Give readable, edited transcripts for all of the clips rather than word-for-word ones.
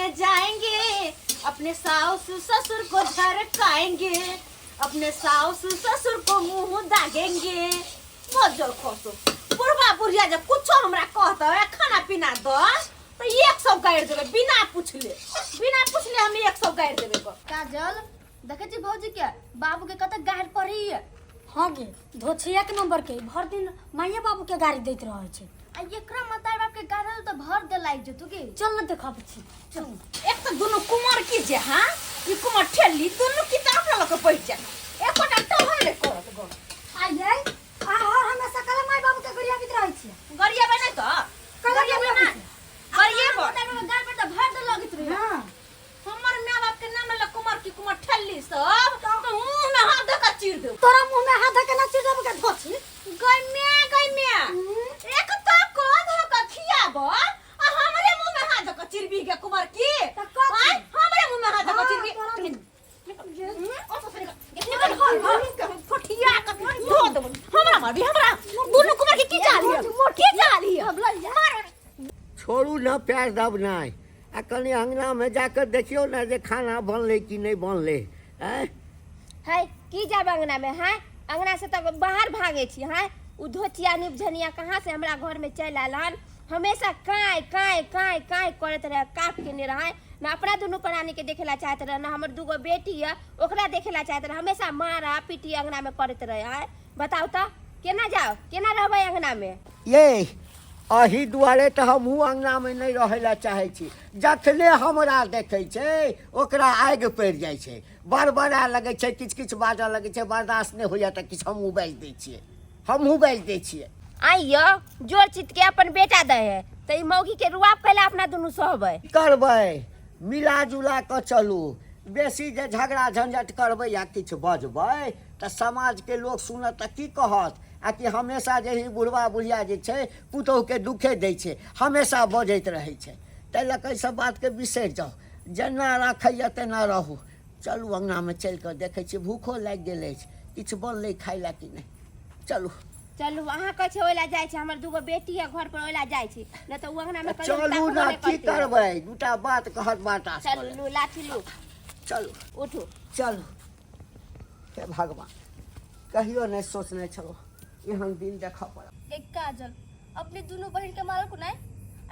में जाएंगे, अपने सास ससुर को झरकाएंगे, अपने सास ससुर को मुंह दागेंगे। मजर खसो बुढ़वा बुढ़िया जब कुछ हमरा कहता है खाना पीना दो तो 100 गाड़ देवे बिना पूछले हम 100 गाड़ देवे को। काजल देखे छी भौजी के बाबू के कत गाड़ पड़ी है। हाँ गे धोछिया के नंबर के भर दिन माइया बाबू के गाड़ी देत रहे छे। आ एकरा मतार बाप के गाड़ तो भर दे लाग जतु के। चल न देखा छी। चल एक तो दोनों कुमार की जे हां ई कुमार ठेली दोनों की तरफ लग के बैठ जा एकोटा टहल ले करत गो आइए आ हमेशा कल माई बाबू के गरिया बित रहे छे। गरिया बने तो गरिया बने गरिया मतार गाड़ पर तो भर दे लगित रही। हां हमर मां बाप के नाम ले कुमार की कुमार ठेली सब तो मुंह में हाथ धका चीर दे। तोरा मुंह में हाथ धके ना चीर देब के धोछी गई में एक तो को धका खियाबो आ हमरे मुंह में हाथ धका चिरबी के कुमार की हां हमरे मुंह में हाथ धका चिरबी फटिया का धो दो हमरा मार भी हमरा दोनों कुमार की चाली है छोड़ू ना प्यार दब नहीं आ कनी अंगना में जाकर देखियो ना जे खाना बनले कि नहीं बनले हैं। है की जाब अंगना में है अंगना से तब बाहर भागे छी है उ धोतिया निभझनिया कहां से हमरा घर में चल आलन हमेशा काय काय काय काय करत रहे काप के ने रहे ना अपना दोनों प्राणी के देखेला चाहत रहे ना हमर दुगो बेटी है ओकरा देखेला चाहत रहे हमेशा मारा पीटी अंगना में करत रहे है। बताओ तो केना जाओ केना रहबे अंगना में। ये अही दुआरे तो हमहू अंगना में नहीं रहेला चाहे छी जखने हमरा देखे छे ओकरा आग पड़ जाय छे बड़बड़ा लगे छे किछ किछ बाजा लगे छे बर्दाश्त नहीं होया त किछ हमहू बाज दै छिए आइयो जोर चित के अपन बेटा दे है त ई मौगी के रुआब कैला अपना दुनु सहबे करबै मिला जुला क चलू बेसी जे झगड़ा झंझट करबै या किछ बजबै त समाज के लोग सुनत त की कहत आ कि हमेशा जे ही बुढ़वा बुढ़िया जे छे पुतोह के दुखे दै छे हमेशा बजैत रहै छे तै लऽ कऽ सब बात के बिसरि जाओ जेना राखैया तेना रहू। चलू अंगना में चल के देखे छी भूखो लागि गेल अछि किछ बनलै खाय ला कि नहीं। चलू चलू अहाँ कह छे ओला जाय छे हमर दुगो बेटी है घर पर ओला जाय छे न त उ अंगना में चलू ना की करबै दूटा बात कहत बाटा चलू लाठी लू चलू उठू चलू। हे भगवान कहियो नहीं सोचने छलो एहन दिन देखा पड़ा। एक काजल अपने दोनों बहन के मारो को नहीं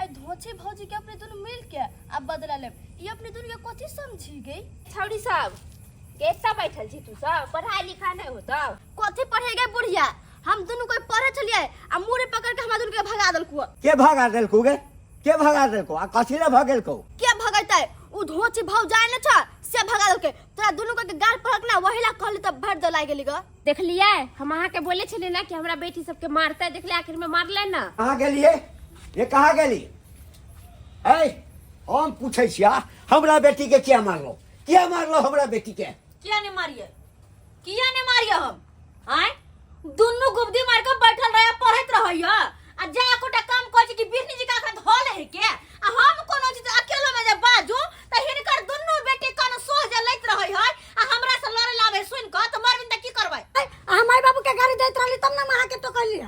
आई धोछे भौजी के अपने दोनों मिल के अब बदला ले ये अपने दोनों के कथि समझी गई। छौड़ी साहब केता बैठल छी तू सब पढ़ाई लिखा नहीं होता कथि पढ़ेगे बुढ़िया हम दोनों कोई पढ़े चलिए आ मुरे पकड़ के हमरा दोनों के भगा देलकू के भगा देलकू गे के भगा देलकू आ कथि ले भगेलकू के भगैतै उ धोछे भौ जाय न छ से भगा देलके तोरा दोनों के गाल पड़क ना वहीला कहली तब भर दे लाग गेली ग। देख लिया हम अहाँ के बोले छले ना कि हमरा बेटी सबके मारता है देख ले आखिर में मारले ना। कहां गेलिए ये कहां गेली ए हम पूछै छिया हमरा बेटी के किया मारलो हमरा बेटी के किया ने मारिए हम आय दोनों गुबदी मार के बैठल रहे पढ़त रहइया आ जा कोटा काम कहै छी कि बिरनी जी का अखन धो ले के आ हम कोनो चीज अकेले में जे बाजू त हिनकर दोनों बेटी कन सोह जे लैत रहै है आ हमरा से लड़े लावे सुन क त मारबिन त की करबै। आ माई बाबू के गाड़ी देत रहली तब ना मां के टोकलिए।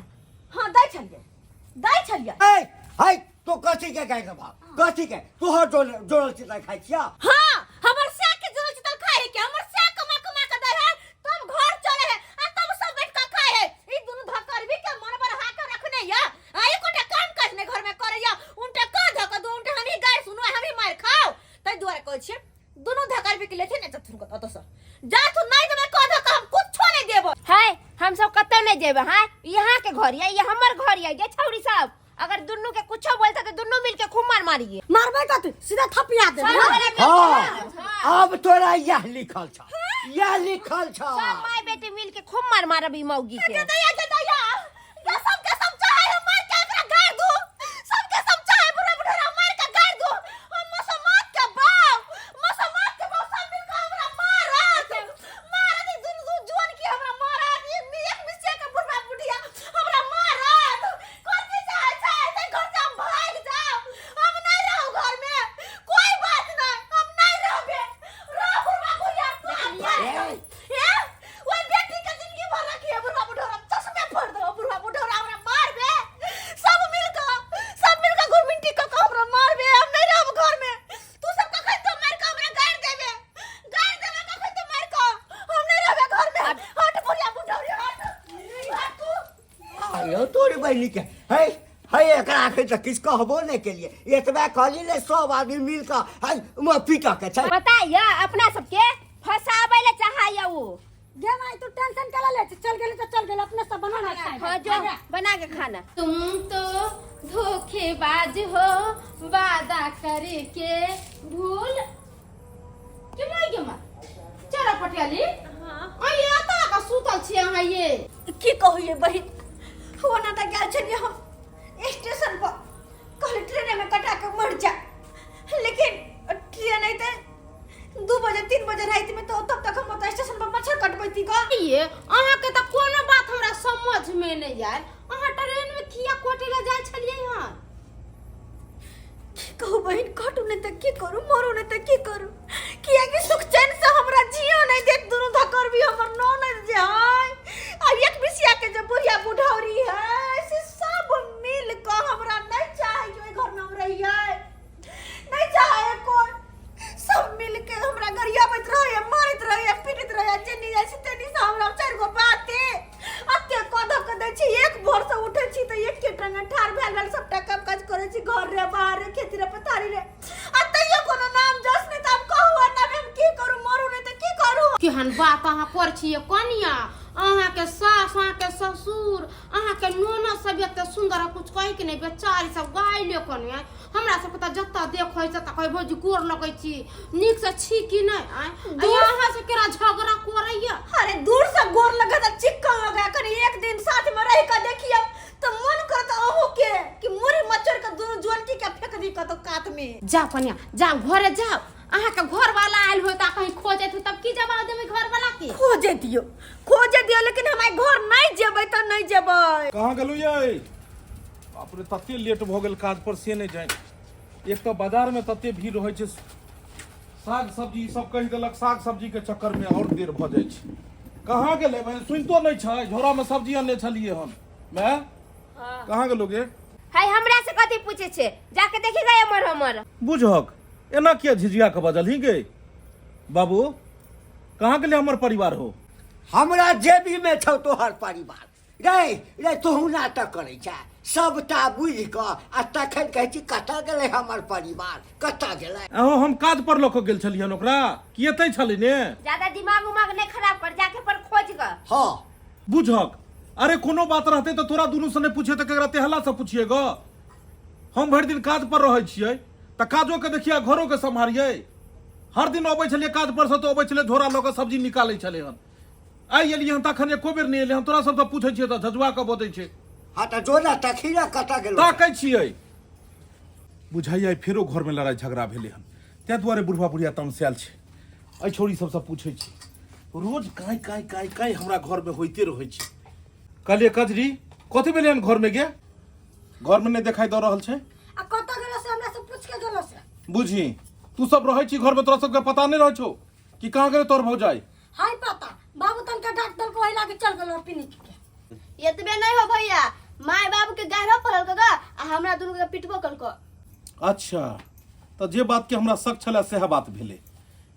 हां दै छलिए ए हाय तो कथि के गाय के बाप कथि के तू हर जोड़ल चिता खाइ छिया। हां हमर साग के जोड़ल चिता खाए के हमर साग कमा के दे है तब घर चले है आ तब सब बैठ के खाए है ई दोनों धक्कर भी के मन पर हाथ रखने या आ एकोटा काम काज ने घर में करैया उनटा का धक दो उनटा हमी गाय सुनो हमी मार खाओ तै दुआरे कहै छी दोनों धक्कर भी के लेथे ने जथुन को तो सर जा तू नहीं देबे कह धक हम कुछ नहीं देबो है हम सब कत्ते नहीं देबे हां यहां के घर ये हमर घर ये छौड़ी साहब अगर दुन्नु के कुछो बोलता तो दुन्नु मिल के खूब मारिए मारबे कथि सीधा थपिया दे। हां अब तोरा यह लिखल छ सब माय बेटी मिल के खूब मारबी मौगी के दया या सब के सब चाहे हम मार के एकरा गाड़ दू सब के सब चाहे बुढ़ा बुढ़ा मार के गाड़ दू हम मसमात के बाप सब मिल के हमरा मारत दुनु जुआन की हमरा मारत एक मिसे के बुढ़ा बुढ़िया हमरा मारत कथि चाहे ते घर से हम भाग जाओ हम नहीं रहू घर में कोई बात नहीं हम नहीं रहबे रह बुढ़ा बुढ़िया ए वो बेटी के जिंदगी भर रखी है बुढ़ा बुढ़ा चश्मे तोरी बहनी के है एकरा के तो किस कहबो नहीं के लिए एतबा कहली ले सब आदमी मिल के है म पीटा के छै पता है अपना सबके फसावे ले चाहैया वो। गे माई तू टेंशन कला ले, चल गेले तो चल गेले, अपने सब बना ना खाए। हाँ जो बना के खाना। तुम तो धोखेबाज हो, वादा करके भूल के मां चला पटियाली। हां आई आता का सुतल छी अहाँ ये की कहू ये बहिन, हो ना त गेल छलिए हम स्टेशन पर, कहले ट्रेन में कटा के मर जा, लेकिन ट्रेन आई त 2 बजे 3 बजे रात में, तो तब तक हम स्टेशन पर मच्छर कटबैती का। ये अहाँ के त कोनो बात हमरा समझ में नहीं आयल। अहाँ ट्रेन में किया कोटे ले जाय छलिए हां? की कहू बहिन, कटू नहीं त की करू, मरू नहीं त की करू, किया कि सुख चैन से हमरा जियो नहीं देत, दोनों धकर भी हमर नो नहीं जाय। अब एक बिसिया के जब बुढ़िया बुढ़ौरी है से सब मिल के हमरा नहीं चाहे कि ओइ घर में हम रहिए, नहीं चाहे कोई, सब मिल के हमरा गरिया बैठ रहे, मारत रहे, पीटत रहे, जेनी जैसे तेनी से हमरा 4 गो बाते अते कद के दै छी। एक भोर से उठै छी त एक के टंग ठार भेल सबटा काम काज करै छी, घर रे बाहर रे खेती रे पथारी रे, अतैयो कोनो नाम जस नहीं त हम कहू ना हम की करू, मरू नहीं त की करू। केहन बात अहाँ कर छिए कनिया? अहाँ के सास, अहाँ के ससुर, अहाँ के नोना सब एते सुंदर कुछ कहि के नहीं, बेचारी सब गाइले कनिया। हमरा सब त जत्ता देखै छ त कहि भौजी गोर लगै छी, नीक से छी कि नहीं? अहाँ से केरा झगड़ा करैया? अरे दूर से गोर लगा त चिक्कन लगा, कनी एक दिन साथ में रह के देखियो त मन करत अहू के कि मुरी मच्छर के दोनों जोंटी के फेंक दी कतो कात में। जाओ कनिया जाओ घरे जाओ, अहाँ के घर वाला आयल हो त कहीं खोजे थे तब की जवाब देबे घर वाला के? खोजे दियो, लेकिन हमारे घर नहीं जेबै त नहीं जेबै। कहाँ गेलू ये? बाप रे तते लेट भ गेल काज पर से नहीं जाए। एक तो बाजार में तते भीड़ रहै छै, साग सब्जी सब कहि देलक, साग सब्जी के चक्कर में और देर भ जाय छै। कहाँ गेलै? मैं सुनतो नहीं छै, झोरा में सब्जी आनने छलिए हम। मैं कहाँ गेलोगे? है हमरा से कथी पूछे छे? जाके देखी गए हमर बुझक एना किया झिझिया के बजल ही गे? बाबू कहाँ गेले हमर परिवार हो? हमरा जेबी में छौ तोहर परिवार रे तोहू नाटक करै छै, सबटा बुझ क आ तखन कहै छी कतऽ गेलै हमर परिवार, कतऽ गेलै? अहो हम काज पर लऽ के गेल छलियन ओकरा, कि एतै छलै ने। ज्यादा दिमाग उमाग नहीं खराब कर, जाके पर खोज ग। हाँ बुझक अरे कोनो बात रहते तो तोरा दुनू से नहीं पूछे तो केकरा तेहला से पूछिए ग। हम भरि दिन काज पर रहै छियै त काजो के देखिए, घरों के सम्हारिए। हर दिन अबै छलिए काज पर से, तो अबै छलिए झोरा लऽ के सब्जी निकालै छलै हन। आई एलिए हन तखन एको बेर नहीं एलै हन, तोरा सब से पूछै छियै त झजुआ के बोदै छै। हाँ त जोना तखीरा कतऽ गेलो? ताकै छियै, बुझाइए फेरो घर में लड़ाई झगड़ा भेलै हन, तै दुआरे बुढ़वा बुढ़िया तमसायल छै। एहि छोरी सबसे पूछै छी, रोज काई काई काई काई हमरा घर में होइते रहै छै। कहलिए कजरी कथी भेलै हन घर में गे? घर में नहीं दिखाई दऽ रहल छै। आ कत गेलो से हमरा से पूछ के गेलो से? बुझी तू सब रहै छी घर में, तोरा सबके पता नहीं रहै छौ कि कहाँ गेलै तोर भौजाई? हाय पता, बाबू तनका डॉक्टर को हिला के चल गेलो पिनिक के। एतबे नहीं हो भैया, माय बाबू के गाहरो पड़ल ग आ हमरा दुनू के पिटबो कलको। अच्छा तो जे बात के हमरा शक छलै सेह बात भेलै,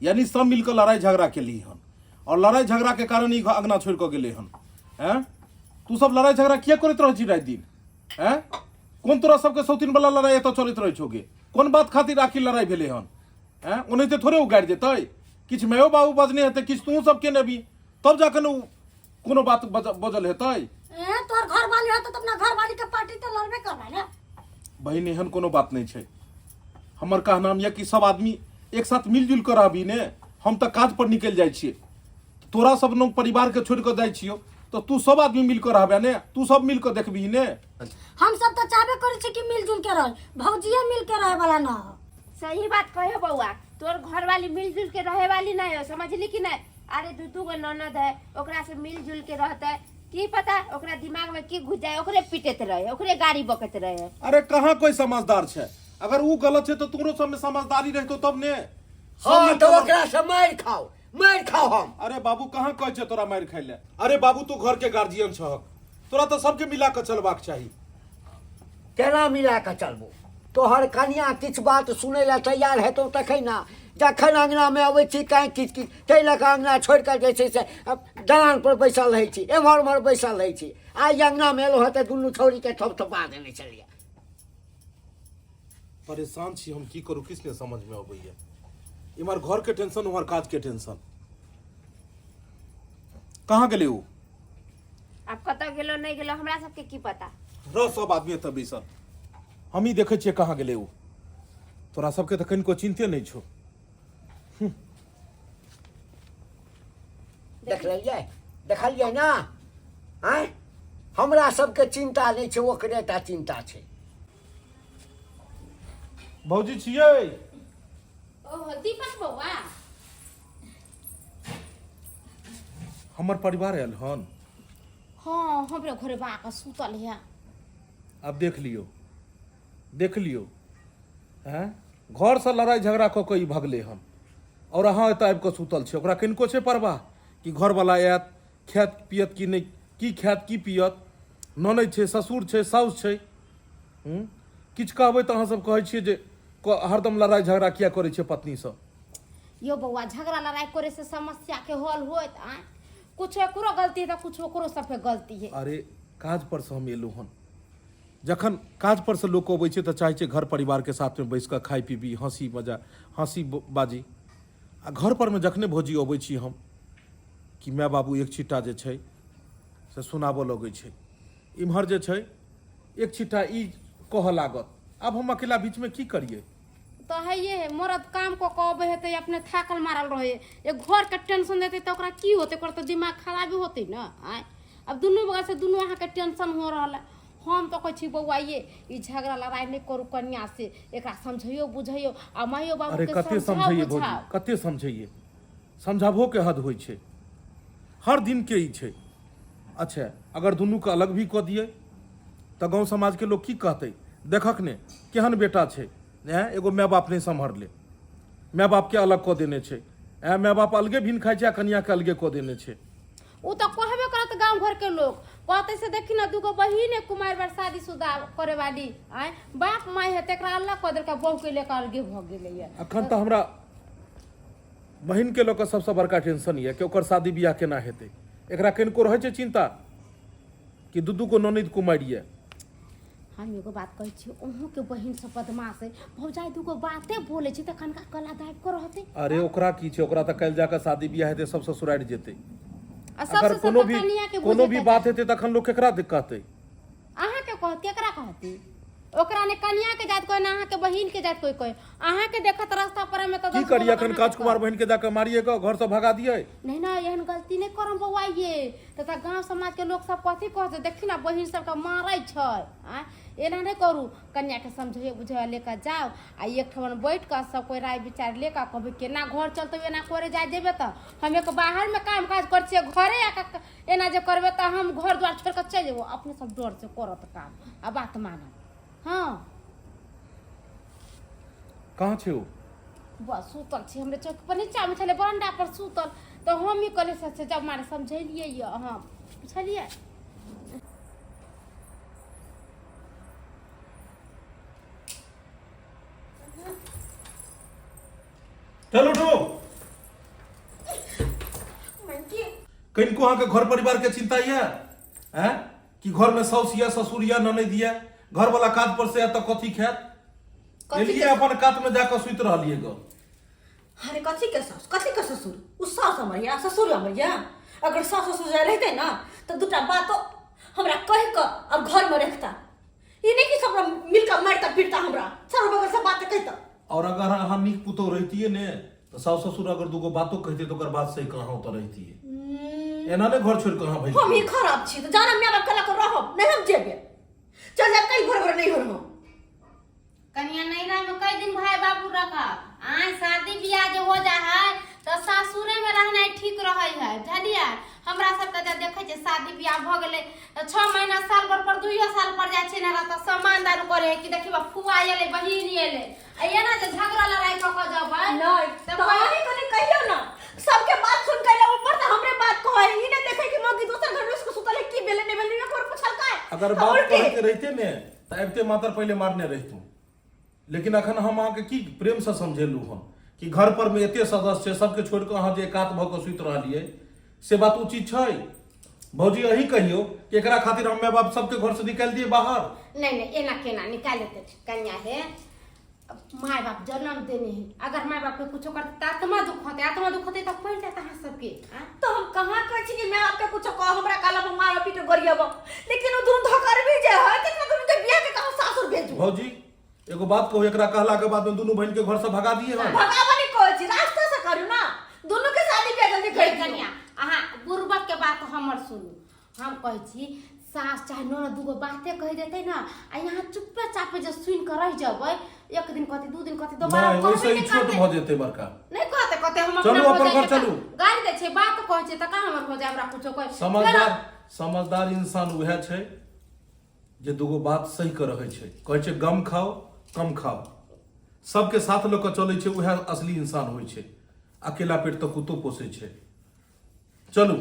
यानी सब मिलकर लड़ाई झगड़ा केली हन, और लड़ाई झगड़ा के कारण ही अंगना छोड़ के गेलै हन। हैं तू सब लड़ाई झगड़ा किया करैत रहै छी रात दिन? हैं कोन तोरा सबके सौतीन वाला लड़ाई एतऽ चलैत रहै छौगे? कोन बात खातिर आखिर लड़ाई भेलै हन? हैं ओनाहिते थोड़े उगाड़ि देतै, किछु मायो बाबू बजने हेतै, किछु तू सब के नेबी, तब जाके न कोनो बात बजल हेतै। ए तोर घर वाली हो तो अपना घर वाली के पार्टी तो लड़बे करबे ना। बहिन एहन कोनो बात नहीं छै, हमर कहनाम यह कि सब आदमी एक साथ मिलजुल कर रहबी ने। हम तो काज पर निकल जाइ छियै, तोरा सब लोग परिवार के छोड़ के जाइ छियो तो तू सब आदमी मिलकर रहबे ने, तू सब मिलकर देखबी ने। हम सब तो चाहबे करै छी कि मिलजुल के रह, भौजिया मिल के रहे वाला ना। सही बात कहे बउआ, तोर घर वाली मिलजुल के रहे वाली नहीं हो, समझली कि नहीं? अरे दू गो ननद है, ओकरा से मिलजुल के रहते, की पता ओकरा दिमाग में की घुस जाए, ओकरे पिटत रहे, ओकरे गाड़ी बकत रहे। अरे कहाँ कोई समझदार छै? अगर वो गलत है तो तोरो सब में समझदारी रहतो तब ने। हाँ तो ओकरा से मार खाओ हम। अरे बाबू कहाँ कहै छै तोरा मार खाइ ले? अरे बाबू तू घर के गार्जियन छहक, तोरा तो सबके मिला के चलबाक चाही। केना मिला के चलबो? तोहर कनिया किछु बात सुनै ला तैयार हेतौ तखन ना, जखन अंगना में अबै छी काहे किछ ताहि लऽ कऽ अंगना छोड़ि कऽ जे छै से दलान पर बैसल रहै छी, एम्हर उम्हर बैसल रहै छी, आई अंगना में एलो हते दुनू छौरी के थपथपा देने चलिए। परेशान छी हम, की करू किसने समझ में अबैया। इमहर घर के टेंशन, उमहर काज के टेंशन। कहाँ गेले उ? अब कतऽ गेलो नहीं गेलो हमरा सबके की पता। रह सब आदमी तब बैसल, हम ही देखे छियै कहाँ गेले उ। तोरा सबके तो कनिको चिंते नहीं छो। देखलिए ना, आय हमरा सबके चिंता नहीं छे, ओकरे टा चिंता छे। भौजी छियै? ओह दीपक बौआ, हमर परिवार आयल हन। हाँ हमरे घरे बा के सुतल है। अब देख लियो हैं, घर से लड़ाई झगड़ा कऽ के ई भगले हन और अहाँ एतऽ आबि कऽ सुतल छै। ओकरा किनको छै परवाह कि घर वाला आयत, खायत पियत कि नहीं, की खायत की पियत। ननद छै, ससुर छै, साउस छै। किछु कहबै तऽ अहाँ सब कहै छियै जे हरदम लड़ाई झगड़ा किया करै छै पत्नी से। यो बौआ झगड़ा लड़ाई करे से समस्या के हल होत आ कुछ एकरो गलती है तो कुछ ओकरो सब पे गलती है। अरे काज पर से हम एलू हन, जखन काज पर से लोग अबै छै तऽ चाहै छै घर परिवार के साथ में बैस कऽ खाइ पीबी, हंसी बाजी। आ घर पर में जखने भौजी अबै छी हम कि माय बाबू एक छिट्टा जे छै से सुनाबऽ लगै छै। इम्हर जे छै एक छिट्टा ई कहऽ लागत। अब हम अकेला बीच में की करिए। तो है ये मरद काम को कहबे है तो अपने थाकल मारल रहे, ये घर के टेंशन देते तो ओकरा की होते, ओकर तो दिमाग खराब ही होते ना। आय अब दुनू बगल से दुनू अहाँ के टेंशन हो रहा है। हम तो कहै छी बौआ ये झगड़ा लड़ाई नहीं करू कन्या से, एकरा समझियो बुझियो आ माइयो बाबू अरे के कते समझाइए भौजी, कते समझाइए, समझाबो के हद होइ छै। हर दिन के ई छै। अच्छा अगर दुनू के अलग भी कऽ दिए तऽ गाँव समाज के लोग की कहते, देखक ने केहन बेटा छै, एगो माय बाप नहीं सम्हरले, माय बाप के अलग कऽ देने छै। माय बाप अलगे भिन खाइ छै आ कन्या के अलगे कऽ देने छै। उ तो कहबे करत गांव घर के लोग कहते से देखी ना दूगो बहिन कुमार बार शादीशुदा करे वाली, आय बाप माई है तेकरा अल्लाह कह देलका बहू के लेकर अलगे भ गेलै है। अखन तो हमरा बहिन के लोग सबसे बड़का टेंशन ये कि ओकर शादी बियाह केना हेतै। एकरा किनको रहै छै चिंता कि दू को ननद कुमारिये। हम एगो बात कहै छी, ओहो के बहिन सब बदमाश है, भौजाई दूगो बाते बोले छी त कनका कला दाब कर रहते। अरे ओकरा की छै, ओकरा त काल्हि जाकर शादी बियाह हेतै, सब ससुरारि जेतै। आ अगर सबसे कोनो भी बात हेतै तखन लोग केकरा कहतै। अहाँ के कहत केकरा कहती, ओकरा ने कन्या के जात कोई ना अहाँ के बहिन के जात कोई कोई। अहाँ के देखत रास्ता पर में तो की करिए अखन राजकुमार बहन के जाकर मारिए के घर से भगा दिए। नहीं ना एहन गलती नहीं करम बौआ, ये त गांव समाज के लोग सब कथी कहते, देखी ना बहिन सब के मारै छै। एना नहीं करू, कन्या के समझे बुझे लेकर जाओ आ एक ठमन बैठ कर सब कोई राय विचार लेकर कभी केना घर चलते एना करे जाए जेबे तो हम एक बाहर में काम काज कर छिए, घरे आके एना जे करबे तो हम घर द्वार छोड़ कर चल जेबो। अपने सब डर से करत काम आ बात मानब। हाँ कहाँ छे वो? बस सुतल छी हमरे चौक पर, नीचा में चले बरंडा पर सुतल तो हम ही कहले से जब मारे समझेलिए ये। हाँ बुझलिए। चल उठो। कनिको अहाँ के घर परिवार के चिंता ये हैं कि घर में साउस या ससुर या ननद या घर वाला काज पर से या तो कथी खात एलिए अपन कात में जाकर सुत रहलिए ग। अरे कथी के सास, कथी के ससुर, उ सास हमरिया ससुर हमरिया। अगर सास ससुर जा रहते ना तो दूटा बातो हमरा कह के अब घर में रखता। ये नहीं कि सब मिलकर मारता पीटता हमरा, सब बगल से बात कहता। और अगर अहाँ नीक पुतो रहती ने तो सास ससुर अगर दूगो बातों कहते तो बात सही कहाँ होता रहती है। एना ने घर छोड़ कहाँ भाई हम ही खराब छी तो जाना मैं बाप कला कर रहो नहीं हम जेबे चल जा कई घर नहीं हो रहो। कन्या नैरा में कई दिन भाई बाबू रखा आय शादी बियाह जो हो जा है तो सासुरे में रहना ठीक रहे है। बुझलिए हमरा सबके जे देखे छै शादी बियाह भ गेले 6 महीना साल भर पर 2 साल पर जाय छै ना त सम्मान दारू करे है कि देखिबा फुआ एले बहिन एले आ एना जे झगड़ा लड़ाई क के जबै नहीं तो आगे कने कहियो ना सबके बात सुन के ऊपर तो हमरे बात को है ई ने देखे कि मौगी दूसर घर में उसको सुतल है की बेले ने बेले ने कर पूछल का। अगर बात कहते रहते ने तो अबते मातर पहले मारने रहतू। लेकिन अखन हम अहाँ के की प्रेम से समझेलू हम कि घर पर में एते सदस्य छै सबके छोड़ के अहाँ जे एकात भ के सुत रहलिए से बात उचित छै। भौजी यही कहियो कि एकरा खातिर हम माय बाप सबके घर से निकाल दिए बाहर। नहीं नहीं एना केना निकाल देते कन्या है माय बाप जन्म देने हैं अगर माय बाप के कुछ करते तो आत्मा दुख होते तो पहले तहां सबके हां तो हम कहाँ कहै छी कि मैं आपके कुछ कह हमरा काला में मार पीट गरियब, लेकिन वो दुनु धकर भी जे है कितना दुनु के बियाह के कहां सासुर भेजू। भौजी एगो बात कहू, एकरा कहला के बाद में दोनों बहन के घर से भगा दिए हम। भगावनी कहै छी रास्ता से करू ना, दोनों के शादी के जल्दी कर कन्या अहाँ बुरबक के बात हमर सुनू। हम कहै छी सास चाहे नोना दूगो बातें कह देते ना आ यहाँ चुप्पे चापे जो सुन कर रह जबै एक दिन कहते दू दिन कहते दोबारा नहीं वैसे ही छोट भ जेते बड़का नहीं कहते हम चलू अपना अपन घर चलू। गाड़ी दे छै बात कहै छै त का हमर हो जाय हमरा कुछो समझदार समझदार इंसान वह छै जे दूगो बात सही कर रहे छै, कहै छै गम खाओ कम खाओ, सबके साथ लोग चले छै वह असली इंसान होय छै। अकेला पेट तो कुत्तो पोसे छै। चलू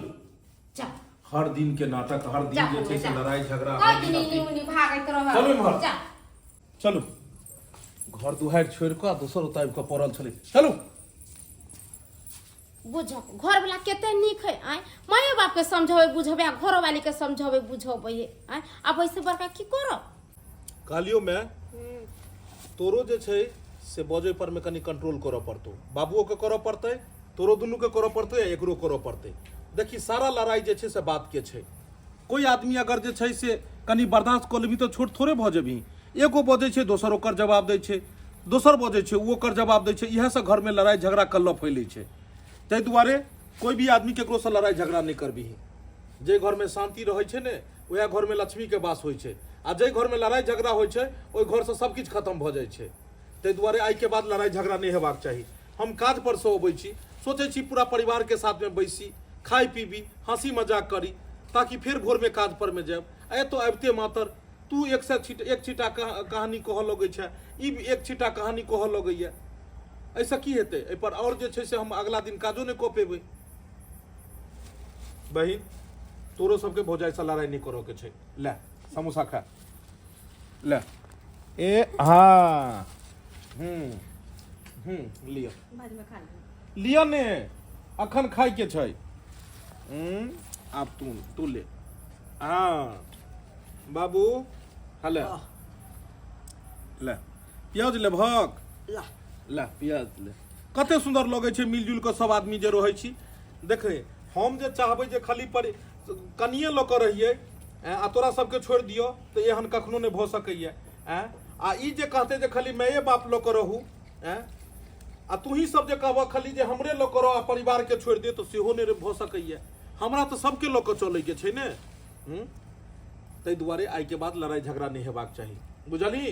चल हर दिन के नाटक, हर दिन जे छै से लड़ाई झगड़ा, कोई दिन नी भागैत रह। चलू इम्हर चलू घर दुहार छोड़ के दोसर उतार के पड़ल छले। चलू बुझ घर वाला केते नीक है आय माय बाप के समझावे बुझावे घर वाली के समझावे बुझावे आय अब ऐसे बड़का की करो कालियो में तोरो जे छै से बजे पर में कनी कंट्रोल करऽ पड़तो, बाबुओ के करऽ पड़तै, तोरो दुनू के करऽ पड़तै, एकरो करऽ पड़तै। देखी सारा लड़ाई जे छै से बात के छै, कोई आदमी अगर जे छै से कनी बर्दाश्त कर लेबी तो छोट थोड़े भ जेबी। एगो बजे छै दोसर ओकर जवाब दै छै, दोसर बजे छै वो ओकर जवाब दै छै, इएह से घर में लड़ाई झगड़ा कल्ला फैले छै। ताहि दुआरे कोई भी आदमी केकरो से लड़ाई झगड़ा नहीं करबी। जे घर में शांति रहे छै ने वह घर में लक्ष्मी के वास होय छै, आ जे घर में लड़ाई झगड़ा होय छै ओहि घर से सब किछ खत्म भ जाय छै। ताहि दुआरे आई के बाद लड़ाई झगड़ा नहीं हेबाक चाही। हम काज पर से अबै छी, सोचे छी पूरा परिवार के साथ में बैसी, खाई पीबी, हंसी मजाक करी, ताकि फिर भोर में काज पर में जाब। ए तो अबते मातर तू एक छिटा कहानी कह लगे छै, ई एक छिटा कहानी कह लगैया, ऐसा की हेतै? एहि पर और जे छै से हम अगला दिन काजो नहीं कऽ पेबै। बहिन तोरो सबके भौजाई से लड़ाई नहीं करो के छै। ले समोसा खा ले ए हाँ लिया बाद में खा ले लिया ने अखन खाई के छै। आप तू ले हाँ बाबू हले ले प्याज ले भक ला ला प्याज ले। कते सुंदर लगे छै मिलजुल के सब आदमी जे रहै छी। देखे हम जे चाहबै जे खाली पर कनिए ल के रहिए आ तोरा सबके छोड़ दियो तो एहन कखनो नहीं भ सकैया। आ ई जे कहते जे खाली माये बाप ल के रहू आ तू ही सब जे कहब खाली जे हमरे ल के रह परिवार के छोड़ दे तो सेहो नहीं भ सकैया। हमरा तो सबके ल के चले के छै ने। ताहि दुआरे आई के बाद लड़ाई झगड़ा नहीं हेबाक चाही, बुझली?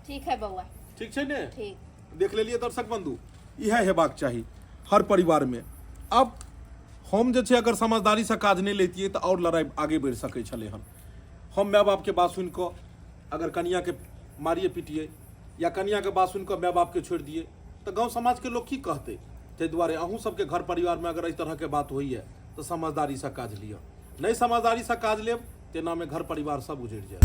ठीक है बउआ ठीक छै ने? ठीक देख लेलिए दर्शक बंधु, यह हेबाक चाही हर परिवार में। अब हम जे छै अगर समझदारी से काज नहीं लेतिए तो और लड़ाई आगे बढ़ सकै छलै हन। हम माय बाप के बात सुन के अगर कनिया के मारिए पीटिए या कनिया के बात सुन के माय बाप के छोड़ दिए तो गांव समाज के लोग की कहते। ताहि दुआरे अहूँ सबके घर परिवार में अगर इस तरह के बात होइए तो समझदारी से काज लिअ, नहीं समझदारी से काज लेब तेना में घर परिवार सब उजड़ जाए।